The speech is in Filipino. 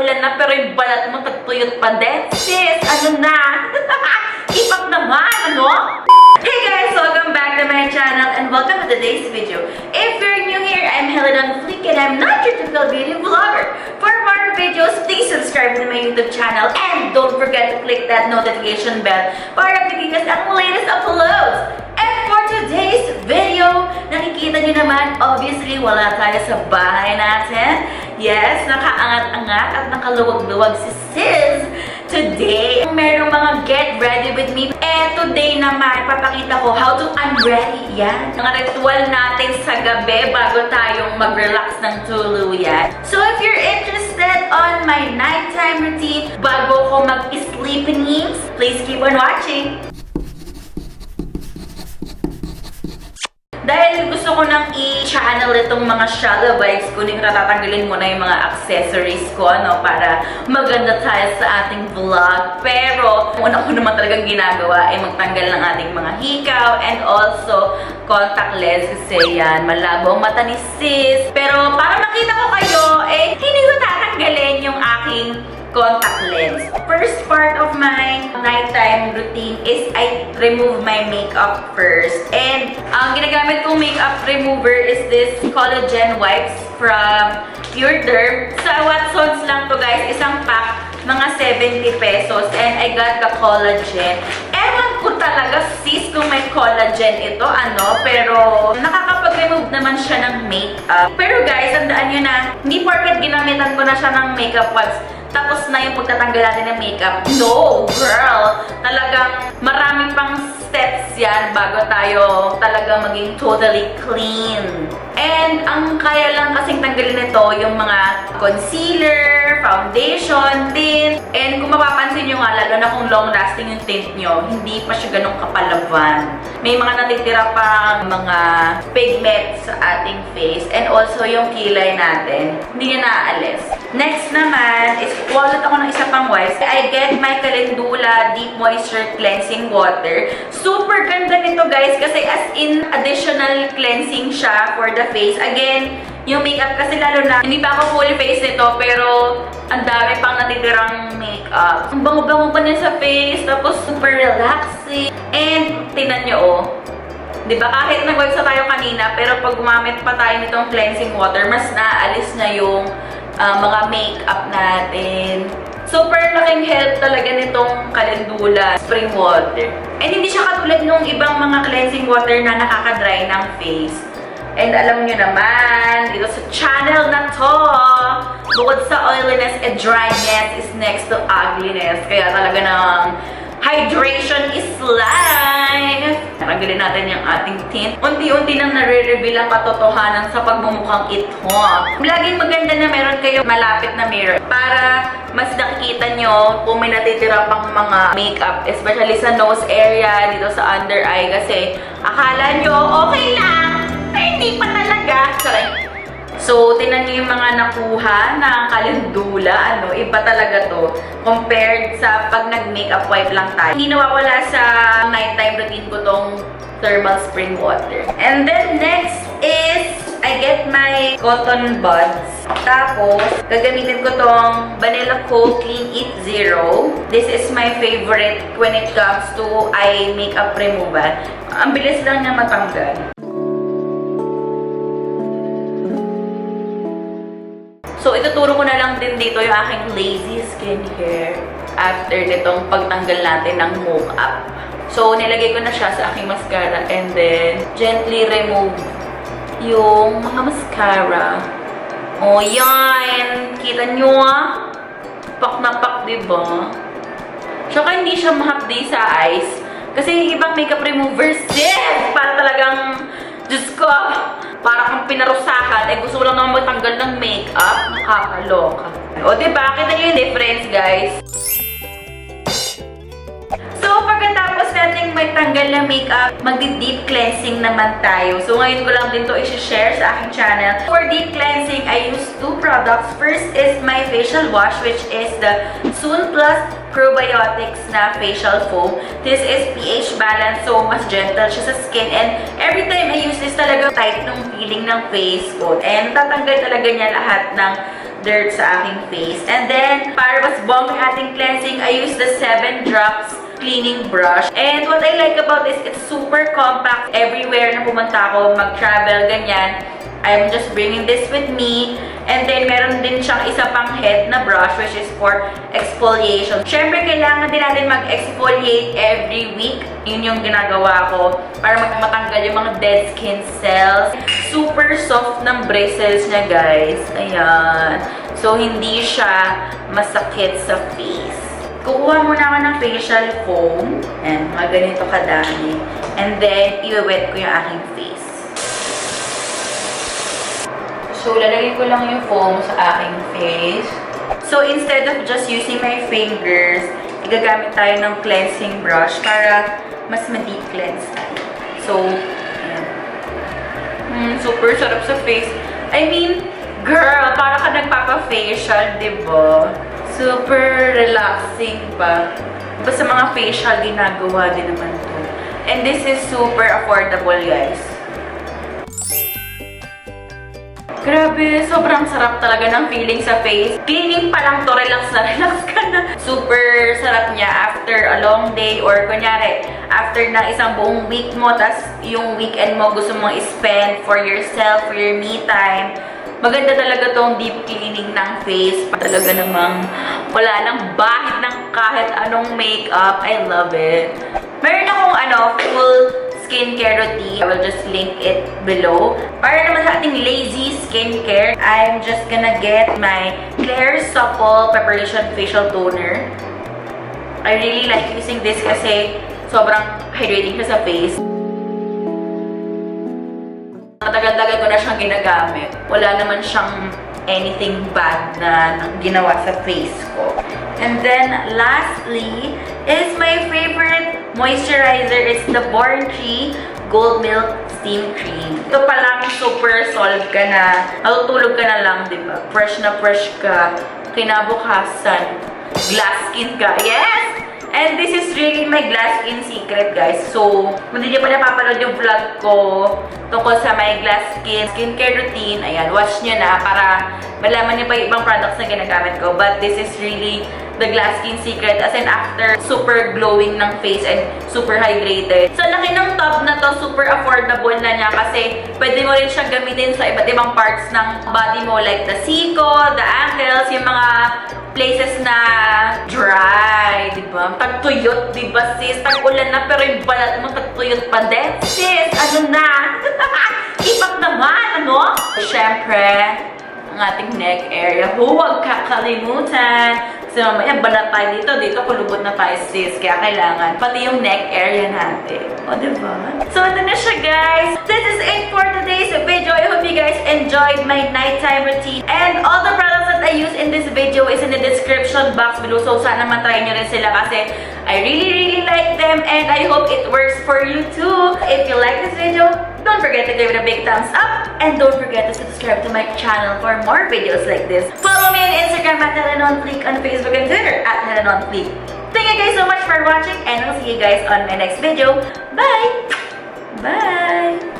umuulan na pero yung balat mo tagtuyot pa din. Sis, ano na? Keep up naman, ano? Hey guys! Welcome back to my channel and welcome to today's video. If you're new here, I'm HelenOnFleek and I'm not your typical beauty vlogger. For more videos, please subscribe to my YouTube channel and don't forget to click that notification bell para updating ang latest uploads. And for today's video, nakikita nyo naman, obviously, wala tayo sa bahay natin. Yes, nakaangat-angat at nakaluwag-luwag si Sis. Today, merong mga get ready with me. And today naman, papakita ko how to unready. Yan. Mga ritual natin sa gabi bago tayong mag-relax ng tuluyan. So if you're interested on my nighttime routine bago ko mag-sleeping, please keep on watching. Dahil gusto ko nang i-channel itong mga shallow vibes ko, tatanggalin mo na yung mga accessories ko, ano, para maganda tayo sa ating vlog. Pero, una ko naman talagang ginagawa ay magtanggal ng ating mga hikaw and also contact lens kasi yan, malabo ang mata ni Sis. Pero, para makita ko kayo, hindi ko tatanggalin yung aking contact lens. First part of my nighttime routine is I remove my makeup first. And ang ginagamit kong makeup remover is this collagen wipes from PUREDERM. Sa Watsons lang to guys, isang pack, mga 70 pesos. And I got the collagen. Ewan ko talaga sis kung may collagen ito, ano, pero nakakapag-remove naman siya ng makeup. Pero guys, tandaan nyo na, hindi porket ginamitan ko na siya ng makeup wipes, tapos na yung pagtatanggal natin ng makeup. No, girl! Talagang marami pang steps yan bago tayo talaga maging totally clean. And ang kaya lang kasing tanggalin nito yung mga concealer, foundation, tint. And kung mapapansin nyo nga, lalo na kung long-lasting yung tint nyo, hindi pa siya ganun kapalaban. May mga natitira pang mga pigments sa ating face. And also yung kilay natin, hindi niya naaalis. Next naman is wallet ako ng isa pang wipes. I get my CALENDULA Deep Moisture Cleansing Water. Super ganda nito guys kasi as in additional cleansing siya for the face. Again, yung makeup kasi lalo na hindi pa ako full face nito pero ang dami pang natitirang makeup. Ang bango-bango pa niya sa face tapos super relaxing. And tingnan nyo oh. Diba kahit nag-wipes na tayo kanina pero pag gumamit pa tayo nitong cleansing water mas naaalis na yung mga makeup natin. Super laking help talaga nitong CALENDULA spring water. And hindi siya katulad nung ibang mga cleansing water na nakaka-dry ng face. And alam nyo naman, dito sa channel na to, bukod sa oiliness and dryness is next to ugliness. Kaya talaga ng hydration is life! Tanggalin natin yung ating tint. Unti-unti nang nare-reveal ang katotohanan sa pagmumukhang ito. Laging maganda na meron kayo malapit na mirror para mas nakikita nyo kung may natitira pang mga makeup, especially sa nose area, dito sa under eye, kasi akala nyo okay lang, hindi pa talaga. Sorry. So, tingnan nyo yung mga nakuha ng CALENDULA, ano, iba talaga to compared sa pag nag-makeup wipe lang tayo. Hindi nawawala sa nighttime routine ko tong thermal spring water. And then next is I get my cotton buds. Tapos, gagamitin ko tong BANILA Clean It Zero. This is my favorite when it comes to eye makeup removal. Ang bilis lang niya matanggal. So, ituturo ko na lang din dito yung aking lazy skincare after nitong pagtanggal natin ng makeup. So, nilagay ko na siya sa aking mascara and then gently remove yung mga mascara. O, yan! Kita nyo ah! Pak na pak, diba? Saka hindi siya mahapdi sa eyes. Kasi yung ibang makeup removers, yes! Para talagang, Diyos ko, para kang pinarusahan, gusto ko lang naman matanggal ng makeup. Nakakaloka. O, diba? Kita nyo yung difference, guys. So, pagkatapos natin magtanggal ng makeup, magdi-deep cleansing naman tayo. So, ngayon ko lang din to i-share sa aking channel. For deep cleansing, I use two products. First is my facial wash, which is the Sun Plus Probiotics na facial foam. This is pH balance, so mas gentle siya sa skin. And every time I use this, talaga tight nung feeling ng face ko. And tatanggal talaga niya lahat ng dirt sa aking face. And then, Tapos, bomb yung ating cleansing. I use the 7-drops cleaning brush. And what I like about this, it's super compact. Everywhere na pumunta ako, mag-travel, ganyan. I'm just bringing this with me. And then, meron din siyang isa pang head na brush, which is for exfoliation. Siyempre, kailangan din natin mag-exfoliate every week. Yun yung ginagawa ko para matanggal yung mga dead skin cells. Super soft ng bristles niya, guys. Ayan. So, hindi siya masakit sa face. Kukuha muna ako ng facial foam. Ayan, mga ganito kadami. And then, i-wet ko yung aking face. So, lalagay ko lang yung foam sa aking face. So, instead of just using my fingers, igagamit tayo ng cleansing brush para mas ma-deep cleanse tayo. So, ayan. Super sarap sa face. I mean, girl, para ka nagpapa-facial, diba? Super relaxing pa. Basta mga facial, ginagawa din naman to. And this is super affordable, guys. Grabe, sobrang sarap talaga ng feeling sa face. Cleaning pa lang to, relax na relax ka na. Super sarap niya after a long day or kunyari, after na isang buong week mo, tas yung weekend mo gusto mong i-spend for yourself, for your me time. Maganda talaga tong deep cleaning ng face. Talaga namang wala nang bahid ng kahit anong makeup. I love it. Meron akong full skincare routine. I will just link it below. Para naman sa ating lazy skincare, I'm just gonna get my KLAIRS Supple Preparation Facial Toner. I really like using this kasi sobrang hydrating siya sa face. Matagal-tagal ko na siyang ginagamit. Wala naman siyang anything bad na ginawa sa face ko. And then, lastly, is my favorite moisturizer. It's the BORNTREE Gold Milk Steam Cream. Ito pa lang, super solve ka na. Matutulog ka na lang, diba? Fresh na fresh ka. Kinabukasan, glass skin ka. Yes! And this is really my glass skin secret, guys. So, kung hindi niyo pa napapanood yung vlog ko tungkol sa my glass skin skincare routine, ayan, watch niyo na para malaman niyo pa yung ibang products na ginagamit ko. But this is really the glass skin secret, as in after super glowing ng face and super hydrated. So, laki ng tub na to, super affordable na niya kasi pwede mo rin siyang gamitin sa iba't ibang parts ng body mo like the siko, the ankles, yung mga places na dry, diba? Tagtuyot, diba sis? Tag-ulan na pero yung balat mo tagtuyot pa din. Sis, ano na? Keep naman, ano? Siyempre, ang ating neck area. Huwag kakalimutan. Kasi mamaya, balat tayo dito. Dito, kulubot na tayo, sis. Kaya kailangan. Pati yung neck area natin. O, diba? So, ito na siya, guys. This is it for today's video. I hope you guys enjoyed my nighttime routine. And all the products that I use in this video is in the description box below. So, sana matry nyo rin sila kasi I really like them. And I hope it works for you too. If you like this video, don't forget to give it a big thumbs up. And don't forget to subscribe to my channel for more videos like this. Follow me on Instagram at HelenOnFleek, on Facebook and Twitter at HelenOnFleek. Thank you guys so much for watching and I'll see you guys on my next video. Bye! Bye!